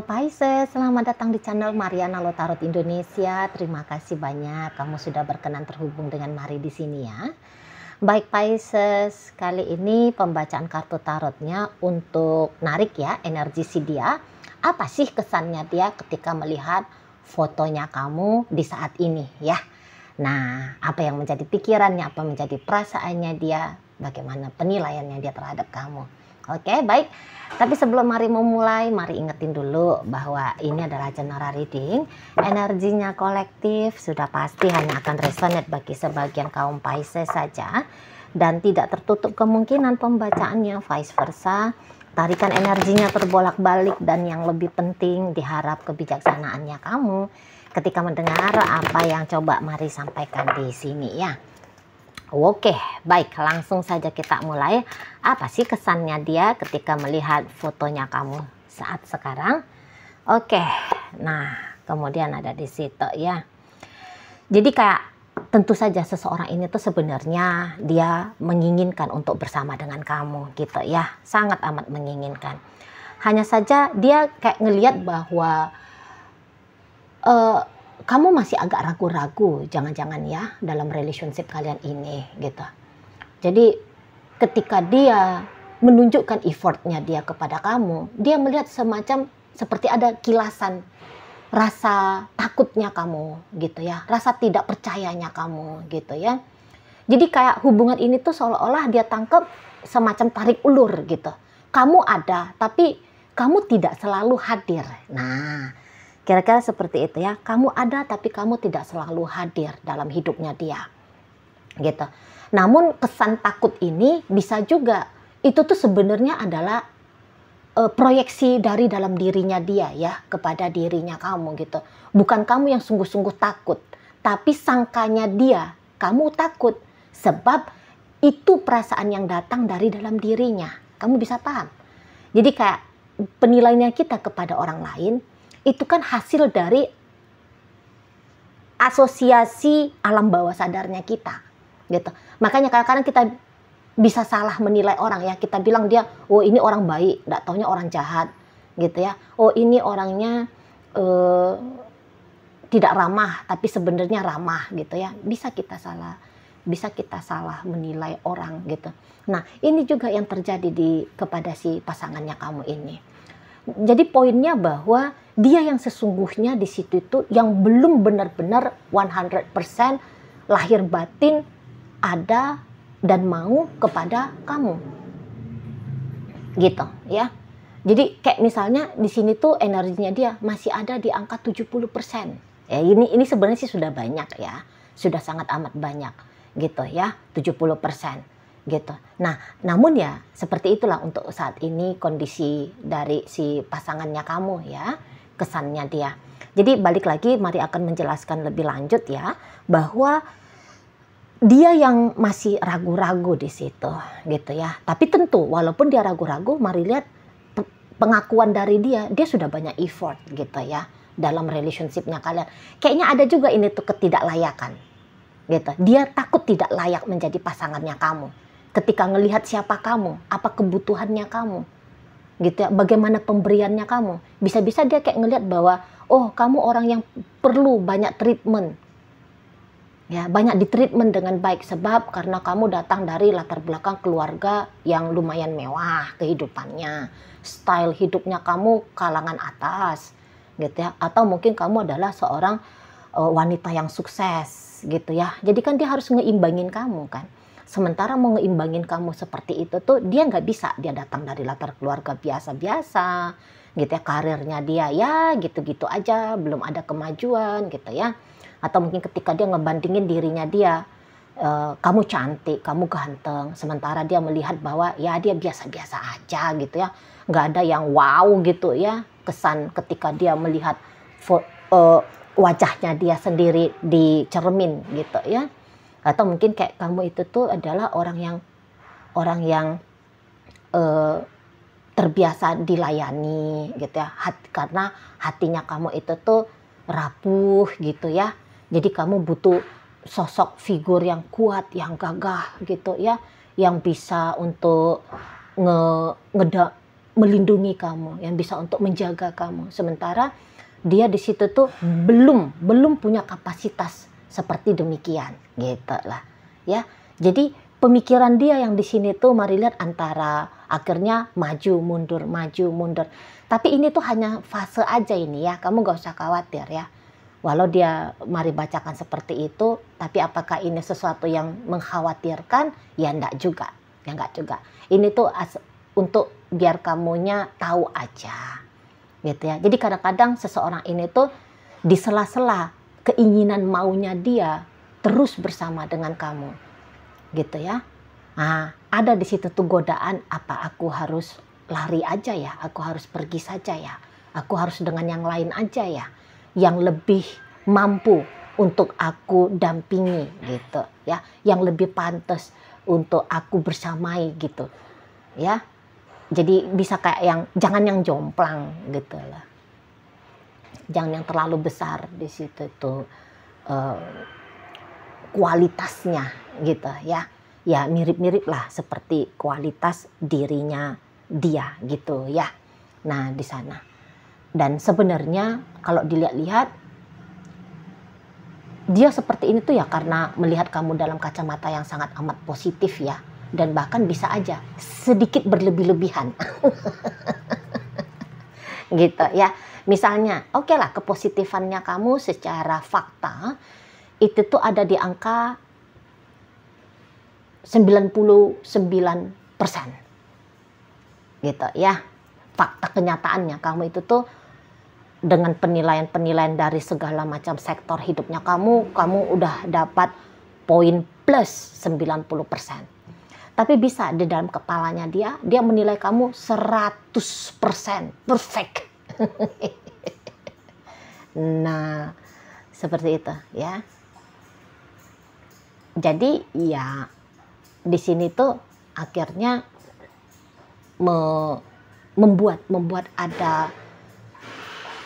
Halo Pisces, selamat datang di channel Mariana Lotarot Indonesia. Terima kasih banyak kamu sudah berkenan terhubung dengan Mari di sini ya. Baik Pisces, kali ini pembacaan kartu tarotnya untuk narik ya energi si dia. Apa sih kesannya dia ketika melihat fotonya kamu di saat ini ya. Nah, apa yang menjadi pikirannya, apa menjadi perasaannya dia, bagaimana penilaiannya dia terhadap kamu. Oke, baik. Tapi sebelum Mari memulai, mari ingetin dulu bahwa ini adalah general reading. Energinya kolektif, sudah pasti hanya akan resonate bagi sebagian kaum Pisces saja. Dan tidak tertutup kemungkinan pembacaannya vice versa. Tarikan energinya terbolak-balik dan yang lebih penting diharap kebijaksanaannya kamu ketika mendengar apa yang coba Mari sampaikan di sini ya. Oke, baik, langsung saja kita mulai. Apa sih kesannya dia ketika melihat fotonya kamu saat sekarang? Oke, nah kemudian ada di situ ya. Jadi kayak tentu saja seseorang ini tuh sebenarnya dia menginginkan untuk bersama dengan kamu gitu ya. Sangat amat menginginkan. Hanya saja dia kayak ngelihat bahwa kamu masih agak ragu-ragu, jangan-jangan ya dalam relationship kalian ini gitu. Jadi ketika dia menunjukkan effortnya dia kepada kamu, dia melihat semacam seperti ada kilasan rasa takutnya kamu gitu ya, rasa tidak percayanya kamu gitu ya. Jadi kayak hubungan ini tuh seolah-olah dia tangkap semacam tarik ulur gitu. Kamu ada tapi kamu tidak selalu hadir. Nah, kira-kira seperti itu ya. Kamu ada tapi kamu tidak selalu hadir dalam hidupnya dia. Gitu. Namun kesan takut ini bisa juga itu tuh sebenarnya adalah proyeksi dari dalam dirinya dia ya kepada dirinya kamu gitu. Bukan kamu yang sungguh-sungguh takut, tapi sangkanya dia kamu takut sebab itu perasaan yang datang dari dalam dirinya. Kamu bisa paham? Jadi kayak penilaiannya kita kepada orang lain itu kan hasil dari asosiasi alam bawah sadarnya kita gitu. Makanya kadang-kadang kita bisa salah menilai orang ya. Kita bilang dia, oh ini orang baik, nggak taunya orang jahat gitu ya. Oh ini orangnya tidak ramah tapi sebenarnya ramah gitu ya. Bisa kita salah menilai orang gitu. Nah, ini juga yang terjadi kepada si pasangannya kamu ini. Jadi poinnya bahwa dia yang sesungguhnya di situ itu yang belum benar-benar 100% lahir batin ada dan mau kepada kamu. Gitu ya. Jadi kayak misalnya di sini tuh energinya dia masih ada di angka 70%. Ya ini sebenarnya sih sudah banyak ya. Sudah sangat amat banyak gitu ya, 70%. Gitu. Nah, namun ya seperti itulah untuk saat ini kondisi dari si pasangannya kamu ya, kesannya dia. Jadi balik lagi, Mari akan menjelaskan lebih lanjut ya, bahwa dia yang masih ragu-ragu di situ gitu ya. Tapi tentu walaupun dia ragu-ragu, Mari lihat pengakuan dari dia sudah banyak effort gitu ya dalam relationshipnya kalian. Kayaknya ada juga ini tuh ketidaklayakan gitu. Dia takut tidak layak menjadi pasangannya kamu. Ketika ngelihat siapa kamu, apa kebutuhannya kamu, gitu ya, bagaimana pemberiannya kamu, bisa-bisa dia kayak ngelihat bahwa, oh kamu orang yang perlu banyak treatment, ya banyak ditreatment dengan baik sebab karena kamu datang dari latar belakang keluarga yang lumayan mewah kehidupannya, style hidupnya kamu kalangan atas, gitu ya, atau mungkin kamu adalah seorang wanita yang sukses, gitu ya, jadi kan dia harus ngeimbangin kamu kan. Sementara mau ngeimbangin kamu seperti itu tuh dia nggak bisa, dia datang dari latar keluarga biasa-biasa gitu ya, karirnya dia ya gitu-gitu aja, belum ada kemajuan gitu ya. Atau mungkin ketika dia ngebandingin dirinya dia, kamu cantik, kamu ganteng, sementara dia melihat bahwa ya dia biasa-biasa aja gitu ya, nggak ada yang wow gitu ya, kesan ketika dia melihat wajahnya dia sendiri di cermin gitu ya. Atau mungkin kayak kamu itu tuh adalah orang yang terbiasa dilayani gitu ya, karena hatinya kamu itu tuh rapuh gitu ya. Jadi kamu butuh sosok figur yang kuat, yang gagah gitu ya, yang bisa untuk melindungi kamu, yang bisa untuk menjaga kamu. Sementara dia di situ tuh belum punya kapasitas seperti demikian, gitu lah. Ya, jadi pemikiran dia yang di sini tuh mari lihat antara akhirnya maju mundur. Tapi ini tuh hanya fase aja ini ya, kamu gak usah khawatir ya. Walau dia mari bacakan seperti itu, tapi apakah ini sesuatu yang mengkhawatirkan? Ya enggak juga. Ini tuh untuk biar kamunya tahu aja. Gitu ya. Jadi kadang-kadang seseorang ini tuh di sela-sela keinginan maunya dia terus bersama dengan kamu. Gitu ya. Nah, ada di situ tuh godaan, apa aku harus lari aja ya? Aku harus pergi saja ya? Aku harus dengan yang lain aja ya? Yang lebih mampu untuk aku dampingi gitu ya, yang lebih pantas untuk aku bersamai gitu ya. Jadi bisa kayak yang jangan yang jomplang gitu lah, jangan yang terlalu besar di situ tuh kualitasnya gitu ya. Ya mirip-mirip lah seperti kualitas dirinya dia gitu ya. Nah di sana. Dan sebenarnya kalau dilihat-lihat dia seperti ini tuh ya karena melihat kamu dalam kacamata yang sangat amat positif ya. Dan bahkan bisa aja sedikit berlebih-lebihan. Gitu ya. Misalnya, oke lah kepositifannya kamu secara fakta itu tuh ada di angka 99%. Gitu ya. Fakta kenyataannya kamu itu tuh dengan penilaian-penilaian dari segala macam sektor hidupnya kamu udah dapat poin plus 90%. Tapi bisa di dalam kepalanya dia menilai kamu 100% perfect. Nah, seperti itu ya. Jadi ya di sini tuh akhirnya membuat ada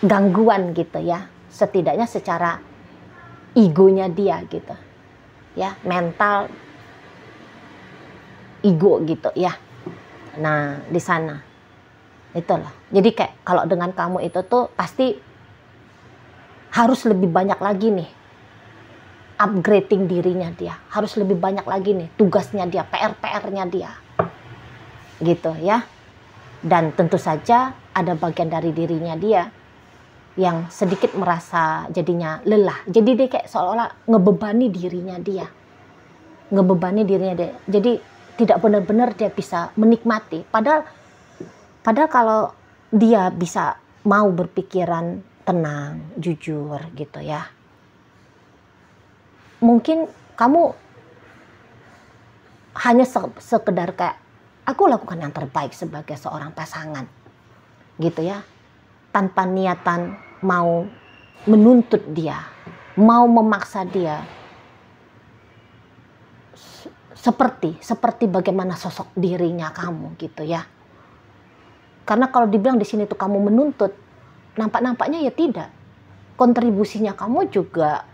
gangguan gitu ya, setidaknya secara egonya dia gitu ya, mental ego gitu ya. Nah di sana itulah, jadi kayak kalau dengan kamu itu tuh pasti harus lebih banyak lagi nih upgrading dirinya dia, harus lebih banyak lagi nih tugasnya dia, PR-nya dia gitu ya. Dan tentu saja ada bagian dari dirinya dia yang sedikit merasa jadinya lelah. Jadi dia kayak seolah-olah ngebebani dirinya dia. Jadi tidak benar-benar dia bisa menikmati. Padahal kalau dia bisa mau berpikiran tenang, jujur gitu ya. Mungkin kamu hanya sekedar kayak aku lakukan yang terbaik sebagai seorang pasangan. Gitu ya. Tanpa niatan mau menuntut dia, mau memaksa dia seperti bagaimana sosok dirinya kamu gitu ya. Karena kalau dibilang di sini tuh kamu menuntut, nampaknya ya tidak. Kontribusinya kamu juga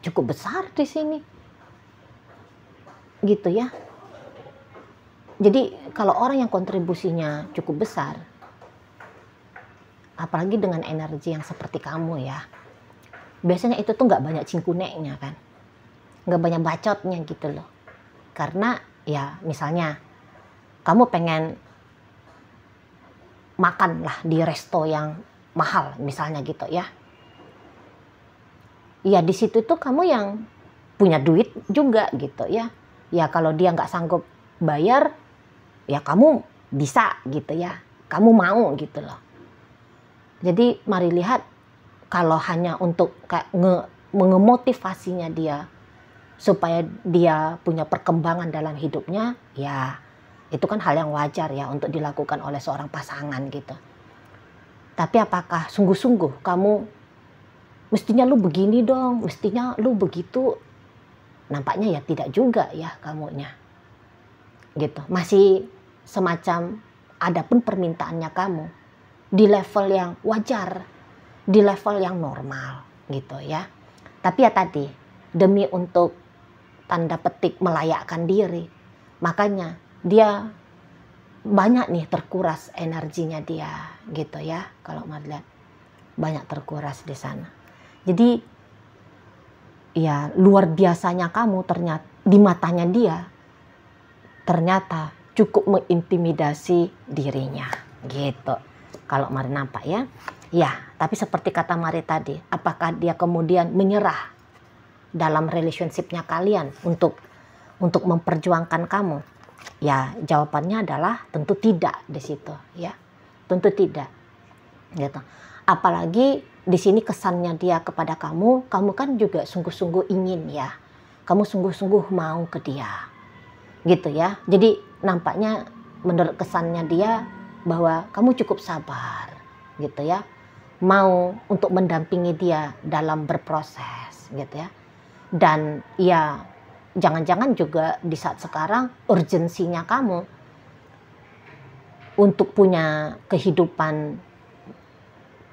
cukup besar di sini. Gitu ya. Jadi kalau orang yang kontribusinya cukup besar, apalagi dengan energi yang seperti kamu ya, biasanya itu tuh nggak banyak cingkuneknya kan, nggak banyak bacotnya gitu loh. Karena ya misalnya kamu pengen makan lah di resto yang mahal misalnya gitu ya, ya di situ tuh kamu yang punya duit juga gitu ya. Ya kalau dia nggak sanggup bayar, ya kamu bisa gitu ya, kamu mau gitu loh. Jadi mari lihat, kalau hanya untuk kayak mengemotivasinya dia supaya dia punya perkembangan dalam hidupnya, ya itu kan hal yang wajar ya untuk dilakukan oleh seorang pasangan gitu. Tapi apakah sungguh-sungguh kamu mestinya lu begini dong, mestinya lu begitu? Nampaknya ya tidak juga ya kamunya. Gitu. Masih semacam ada pun permintaannya kamu di level yang wajar, di level yang normal gitu ya. Tapi ya tadi, demi untuk tanda petik melayakkan diri, makanya dia banyak nih terkuras energinya dia gitu ya, kalau melihat banyak terkuras di sana. Jadi ya luar biasanya kamu ternyata di matanya dia ternyata cukup mengintimidasi dirinya gitu. Kalau Mari nampak ya. Ya, tapi seperti kata Mari tadi, apakah dia kemudian menyerah dalam relationship-nya kalian untuk memperjuangkan kamu? Ya, jawabannya adalah tentu tidak di situ ya. Tentu tidak. Gitu. Apalagi di sini kesannya dia kepada kamu kan juga sungguh-sungguh ingin ya. Kamu sungguh-sungguh mau ke dia. Gitu ya. Jadi nampaknya menurut kesannya dia bahwa kamu cukup sabar gitu ya. Mau untuk mendampingi dia dalam berproses gitu ya. Dan ya jangan-jangan juga di saat sekarang urgensinya kamu untuk punya kehidupan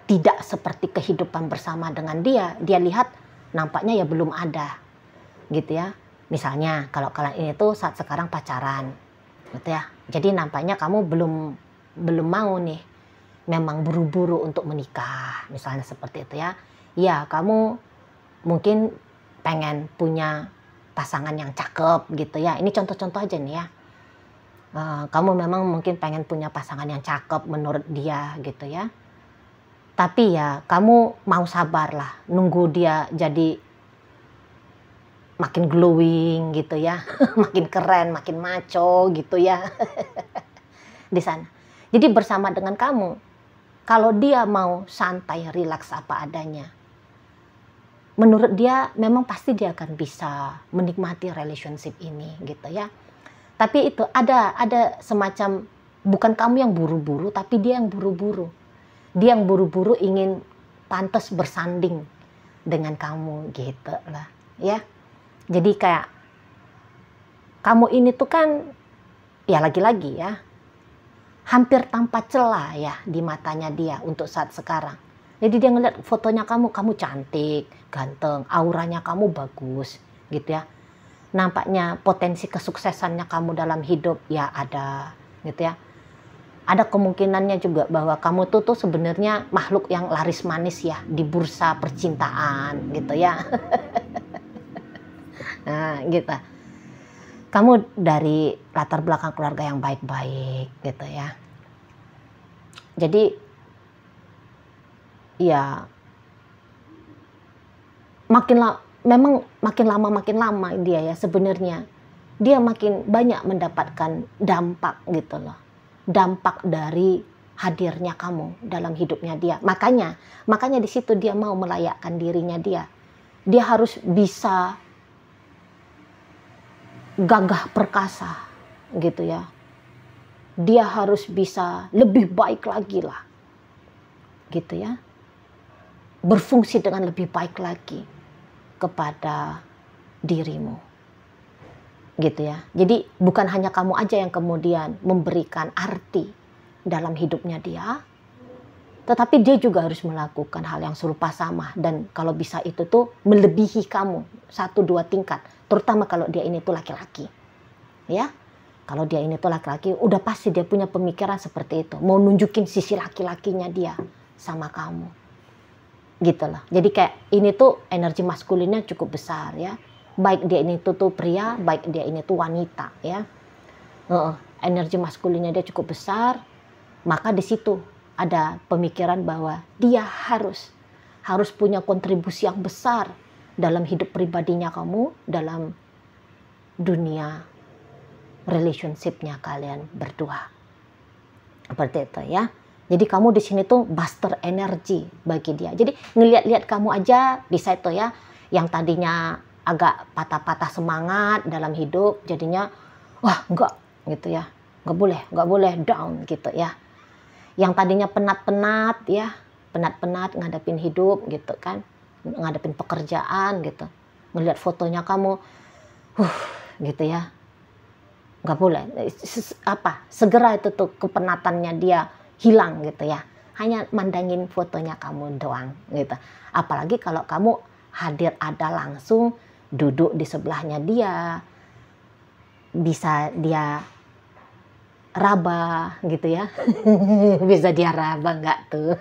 tidak seperti kehidupan bersama dengan dia lihat nampaknya ya belum ada gitu ya. Misalnya kalau kalian ini tuh saat sekarang pacaran gitu ya. Jadi nampaknya kamu belum mau nih memang buru-buru untuk menikah, misalnya seperti itu ya. Ya, kamu mungkin pengen punya pasangan yang cakep gitu ya. Ini contoh-contoh aja nih ya. Kamu memang mungkin pengen punya pasangan yang cakep menurut dia gitu ya. Tapi ya kamu mau sabar lah, nunggu dia jadi makin glowing gitu ya, makin keren, makin macho gitu ya di sana. Jadi bersama dengan kamu, kalau dia mau santai, rilaks apa adanya, menurut dia memang pasti dia akan bisa menikmati relationship ini gitu ya. Tapi itu ada semacam bukan kamu yang buru-buru, tapi dia yang buru-buru. Dia yang buru-buru ingin pantas bersanding dengan kamu gitu lah ya. Jadi kayak kamu ini tuh kan ya lagi-lagi ya hampir tanpa celah ya di matanya dia untuk saat sekarang. Jadi dia ngeliat fotonya kamu cantik, ganteng, auranya kamu bagus gitu ya. Nampaknya potensi kesuksesannya kamu dalam hidup ya ada gitu ya. Ada kemungkinannya juga bahwa kamu tuh sebenarnya makhluk yang laris manis ya di bursa percintaan gitu ya. Nah, gitu. Kamu dari latar belakang keluarga yang baik-baik gitu ya. Jadi ya memang makin lama dia ya sebenarnya dia makin banyak mendapatkan dampak gitu loh. Dampak dari hadirnya kamu dalam hidupnya dia. Makanya di situ dia mau melayakkan dirinya dia. Dia harus bisa gagah perkasa gitu ya. Dia harus bisa lebih baik lagi lah gitu ya, berfungsi dengan lebih baik lagi kepada dirimu gitu ya. Jadi bukan hanya kamu aja yang kemudian memberikan arti dalam hidupnya dia, tetapi dia juga harus melakukan hal yang serupa sama. Dan kalau bisa itu tuh melebihi kamu 1-2 tingkat. Terutama kalau dia ini tuh laki-laki. Ya, kalau dia ini tuh laki-laki, udah pasti dia punya pemikiran seperti itu. Mau nunjukin sisi laki-lakinya dia sama kamu. Gitu loh. Jadi kayak ini tuh energi maskulinnya cukup besar ya. Baik dia ini tuh pria, baik dia ini tuh wanita ya. Energi maskulinnya dia cukup besar. Maka di situ ada pemikiran bahwa dia harus punya kontribusi yang besar dalam hidup pribadinya kamu, dalam dunia relationship-nya kalian berdua. Seperti itu ya. Jadi kamu di sini tuh buster energi bagi dia. Jadi ngeliat-liat kamu aja bisa itu ya, yang tadinya agak patah-patah semangat dalam hidup, jadinya wah enggak gitu ya, nggak boleh down gitu ya. Yang tadinya penat-penat ya, penat-penat ngadepin hidup gitu kan, ngadepin pekerjaan gitu, ngeliat fotonya kamu, gitu ya, nggak boleh. Segera itu tuh kepenatannya dia hilang gitu ya, hanya mandangin fotonya kamu doang gitu. Apalagi kalau kamu hadir ada langsung, duduk di sebelahnya dia, bisa dia raba gitu ya. Bisa dia raba nggak tuh?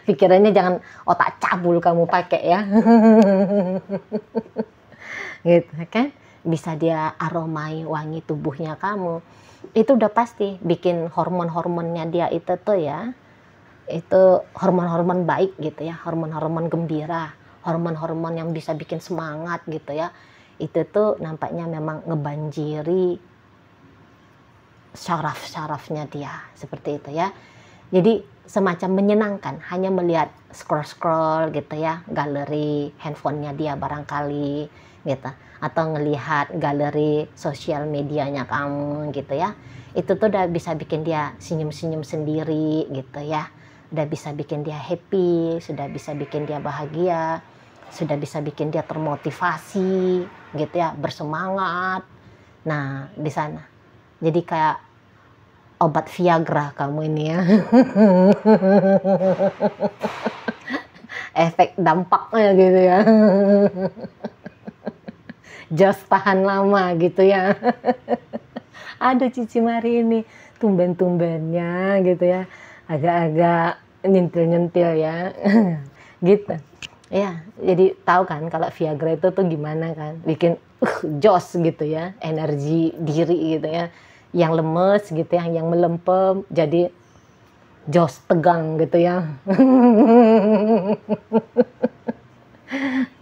Pikirannya jangan otak cabul kamu pakai ya. Gitu kan. Bisa dia aromai wangi tubuhnya kamu. Itu udah pasti bikin hormon-hormonnya dia itu tuh ya. Itu hormon-hormon baik gitu ya, hormon-hormon gembira, hormon-hormon yang bisa bikin semangat gitu ya. Itu tuh nampaknya memang ngebanjiri syaraf-syarafnya dia, seperti itu ya. Jadi semacam menyenangkan hanya melihat scroll-scroll gitu ya, galeri handphonenya dia barangkali gitu, atau ngelihat galeri sosial medianya kamu gitu ya. Itu tuh udah bisa bikin dia senyum-senyum sendiri gitu ya. Udah bisa bikin dia happy, sudah bisa bikin dia bahagia, sudah bisa bikin dia termotivasi gitu ya, bersemangat. Nah, di sana. Jadi kayak obat Viagra kamu ini ya. Efek dampaknya gitu ya. Jos tahan lama gitu ya. Ada Cici Mari ini tumben-tumbennya gitu ya. Agak-agak nyentil-nyentil ya. Gitu. Ya, jadi tahu kan kalau Viagra itu tuh gimana kan? Bikin jos gitu ya, energi diri gitu ya. Yang lemes gitu ya, yang melempem jadi jos tegang gitu ya.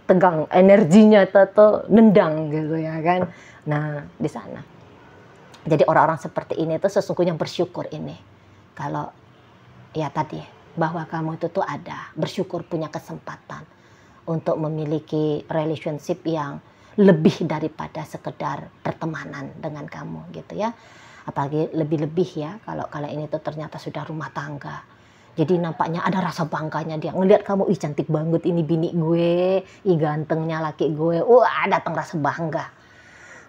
Tegang, energinya tuh nendang gitu ya kan. Nah, di sana. Jadi orang-orang seperti ini tuh sesungguhnya bersyukur ini. Kalau ya tadi bahwa kamu itu tuh ada, bersyukur punya kesempatan untuk memiliki relationship yang lebih daripada sekedar pertemanan dengan kamu gitu ya. Apalagi lebih-lebih ya kalau kalian ini tuh ternyata sudah rumah tangga. Jadi nampaknya ada rasa bangganya dia ngelihat kamu, ih cantik banget ini bini gue, ih gantengnya laki gue. Wah, datang rasa bangga.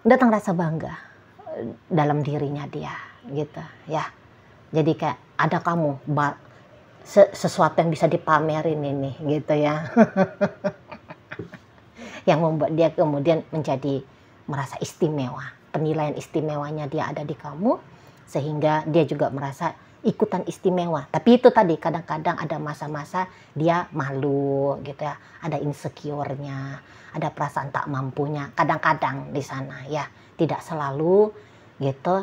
Datang rasa bangga dalam dirinya dia gitu ya. Jadi kayak ada kamu sesuatu yang bisa dipamerin ini gitu ya. Yang membuat dia kemudian menjadi merasa istimewa. Penilaian istimewanya dia ada di kamu sehingga dia juga merasa ikutan istimewa. Tapi itu tadi kadang-kadang ada masa-masa dia malu gitu ya. Ada insecure-nya, ada perasaan tak mampunya. Kadang-kadang di sana ya, tidak selalu gitu.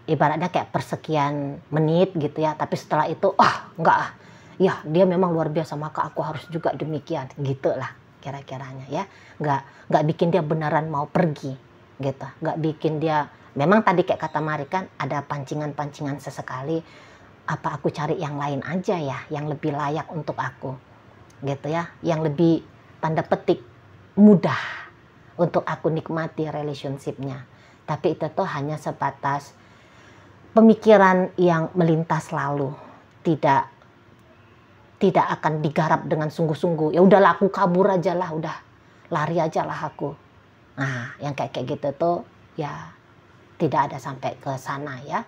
Ibaratnya kayak persekian menit gitu ya, tapi setelah itu enggak ah, ya dia memang luar biasa maka aku harus juga demikian gitulah kira-kiranya ya. Enggak bikin dia beneran mau pergi gitu, enggak bikin dia memang tadi kayak kata Mari kan ada pancingan-pancingan sesekali, apa aku cari yang lain aja ya yang lebih layak untuk aku gitu ya, yang lebih tanda petik mudah untuk aku nikmati relationship-nya. Tapi itu tuh hanya sebatas pemikiran yang melintas lalu, tidak akan digarap dengan sungguh-sungguh. Ya udahlah aku kabur aja lah, udah lari aja lah aku. Nah, yang kayak gitu tuh ya tidak ada sampai ke sana ya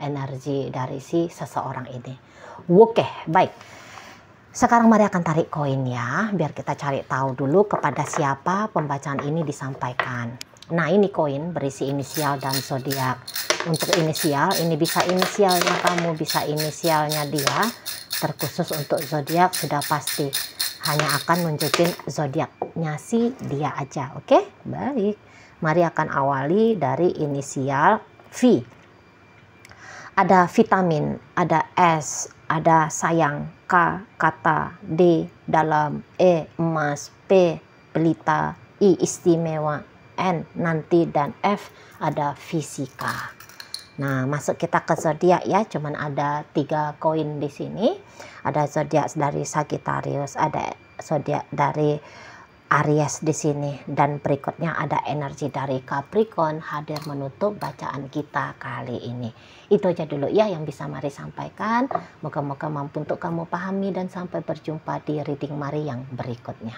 energi dari si seseorang ini. Oke, baik. Sekarang Mari akan tarik koin ya, biar kita cari tahu dulu kepada siapa pembacaan ini disampaikan. Nah, ini koin berisi inisial dan zodiak. Untuk inisial, ini bisa inisialnya kamu, bisa inisialnya dia. Terkhusus untuk zodiak sudah pasti hanya akan nunjukin zodiaknya si dia aja. Oke, baik. Mari akan awali dari inisial V. Ada vitamin, ada S, ada sayang, K kata, D dalam, E emas, P pelita, I istimewa, N nanti, dan F ada fisika. Nah, masuk kita ke zodiak ya, cuman ada 3 koin di sini. Ada zodiak dari Sagittarius, ada zodiak dari Aries di sini, dan berikutnya ada energi dari Capricorn hadir menutup bacaan kita kali ini. Itu aja dulu ya yang bisa Mari sampaikan. Moga-moga mampu untuk kamu pahami dan sampai berjumpa di reading Mari yang berikutnya.